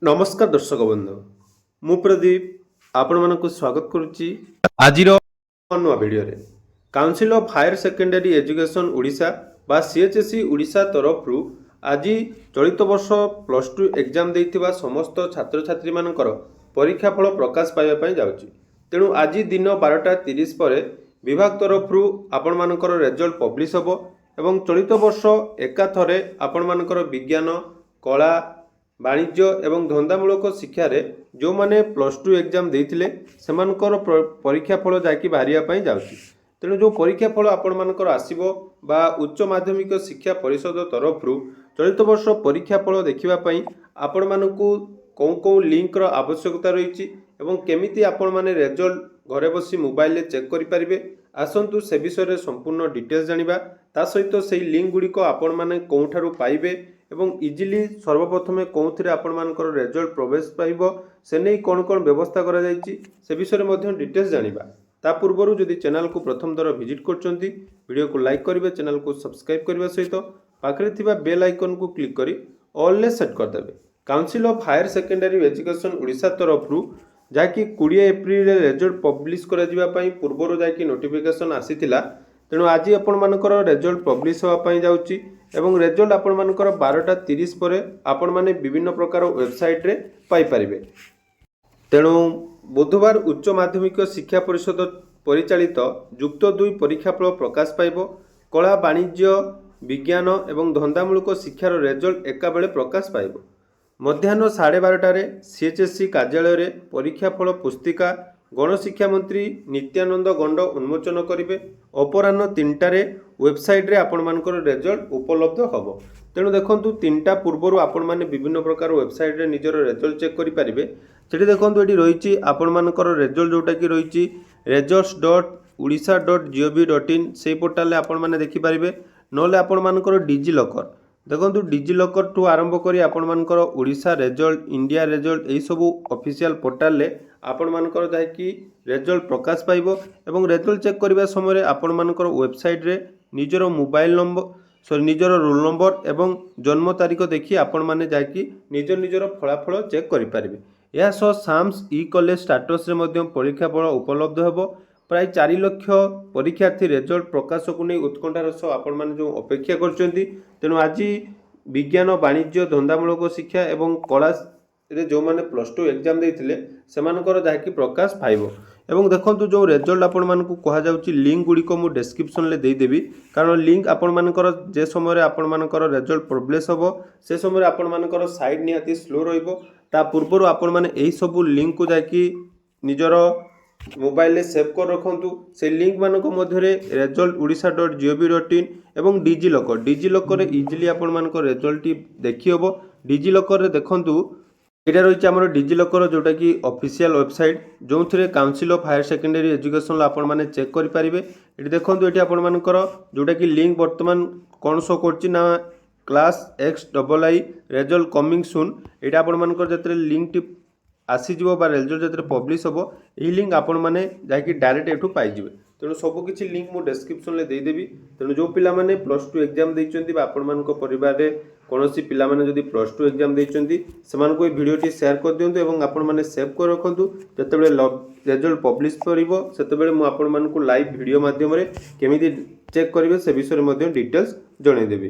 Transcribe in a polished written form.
नमस्कार दर्शक बंधु मु प्रदीप आपण मानक स्वागत करुच्ची आज नुआ वीडियो रे council of higher secondary education Odisha बा सीएचएसई ओडिशा तरफ आज चलित वर्ष प्लस टू एग्जाम देइथिबा समस्त छात्र छात्री मानकर परीक्षा फल प्रकाश पाइबा जाउची। तेणु आज दिन 12:30 पर विभाग तरफ आपण मानकर रिजल्ट पब्लिश होबो एवं चलित वर्ष एकाथरे आपण मानकर विज्ञान कला वाणिज्य एवं धंदामूलक शिक्षार जो मैंने प्लस टू एग्जाम देते से परीक्षा फल जाकि बाहर जाऊँगी। तेणु जो परीक्षा फल आपण मानकर आसो बा उच्च माध्यमिक शिक्षा परिषद तरफ चलित वर्ष परीक्षा फल देखापी आपण मानक कौ कौ लिंकर आवश्यकता रही केमिति आपण माने रिजल्ट घरे बसी मोबाइल चेक करें आसतु से विषय संपूर्ण डिटेल्स जानिबा ता सहित से लिंक गुड़िक आपण माने कोठारु पाइबे एवं इजिली सर्वप्रथमे कौन आपण मानकर रिजल्ट प्रवेश पाइब से नहीं कौन कौन व्यवस्था करा जायछि से विषय में डिटेल्स जानिबा। ता पूर्व जदि चैनल को प्रथम दर विजिट करछंती वीडियो को लाइक करेंगे, चैनल को सब्सक्राइब करने सहित पाखरे थिबा बेल आइकन को क्लिक करी ऑल ने सेट कर देबे। Council of higher secondary education Odisha तरफ जहाँकि 20 एप्रिल रिजल्ट पब्लिश करा जिबा पई पूर्वरो जहाँकि नोटिफिकेशन आसीथिला। तेणु आज आपण मानकर रिजल्ट पब्लिश होगा पई जाउची एवं रिजल्ट आपण मानकर 12:30 पर आपण माने विभिन्न प्रकार वेबसाइट रे पाई परिबे। तेणु बुधवार उच्च माध्यमिक शिक्षा परिषद परिचालित युक्त 2 परीक्षा फल प्रकाश पाइब। कला वाणिज्य विज्ञान एवं धंदामूलक शिक्षार रिजल्ट एका बेले प्रकाश पाइब। मध्याह्न 12:30 सीएचएससी कार्यालय रे परीक्षा फल पुस्तिका गणशिक्षा मंत्री नित्यानंद गंड उन्मोचन करेंगे। अपराह्न 3टार वेबसाइट रे आपण मानकर रिजल्ट उपलब्ध हम। तेणु देखु 3टा पूर्वर आपण माने विभिन्न प्रकार वेबसाइट रे निजर रिजल्ट चेक करि परिबे। सेठी देखु ये रही आपण मानकर रिजल्ट जोटा कि रही results.odisha.gov.in से पोर्टाल आपण माने देखि परिबे। नले आपण मानकर डिजी लॉकर देखो डिजी लॉकर टू आरंभ करी आपण मानकर ओडिशा रिजल्ट इंडिया रिजल्ट यही सब ऑफिशियल पोर्टाल ले आपण मानकर जाकि रिजल्ट प्रकाश पाइब एवं रिजल्ट चेक करबा समय आपण मानकर वेबसाइट रे निजर मोबाइल नंबर निजर रोल नंबर एवं जन्म तारीख देखि आपण माने जाकि निजर निजर फलाफल चेक करि परिबे। या सह साम्स ई कॉलेज स्टेटस रे मध्यम परीक्षा फल उपलब्ध हेबो। प्राय 4 लाख परीक्षार्थी रिजल्ट प्रकाश को नहीं उत्कंठार सह आपण माने जो अपेक्षा करछंती। तेणु आज विज्ञान वाणिज्य धंदामूलक शिक्षा एवं कला रे जो माने प्लस टू एग्जाम देइथिले सेमानकर जाकि प्रकाश पाइब। एवं देखंतु जो रिजल्ट आपण मानकु कहा जाउची लिंक गुडी को मु डिस्क्रिप्शन ले देई देबी कारण लिंक आपण मानकर जे समय रे आपण मानकर रिजल्ट पब्लिश होबो से समय रे आपण मानकर साइड निहाती स्लो रहइबो। ता पूर्वरु आपण माने एही सब लिंक को जाकि निजर मोबाइल ले सेव कर रखंतु। से लिंक मानक मध्य results.odisha.gov.in एवं डिजी लॉकर रे इजिली आपण मानक रिजल्ट देखि होबो। डिजी लॉकर रे देखंतु एटा रही आमर डिजी लॉकर जोटा कि ऑफिशियल वेबसाइट जो थे council of higher secondary education आपण माने चेक करि परिबे। एटी देखंतु एटी आपण मानकर जोटा कि लिंक वर्तमान कोन शो करछि ना class XII result coming soon एटा आपण मानकर जतरे लिंक टी आसीजिवो बा रिजल्ट जतरे पब्लिश होबो एही लिंक आपण माने जाकि डायरेक्ट एठू पाई जिवे। तेणु सब किछि लिंक मु डिस्क्रिप्शन ले देई देबी। तेणु जो पिला माने प्लस टू एग्जाम देइचंती बा आपण मानको परिवार रे कोनोसी पिला माने जदि प्लस टू एग्जाम देइचंती सेमानको ए वीडियोटी शेयर कर दियंतु एवं आपण माने सेव कर रखंतु। जतेबेले रिजल्ट पब्लिश करिवो सेतेबेले मु आपण मानको लाइव वीडियो माध्यम रे केमिति चेक करिवे से विषय रे मध्ये डिटेल्स जणै देबी।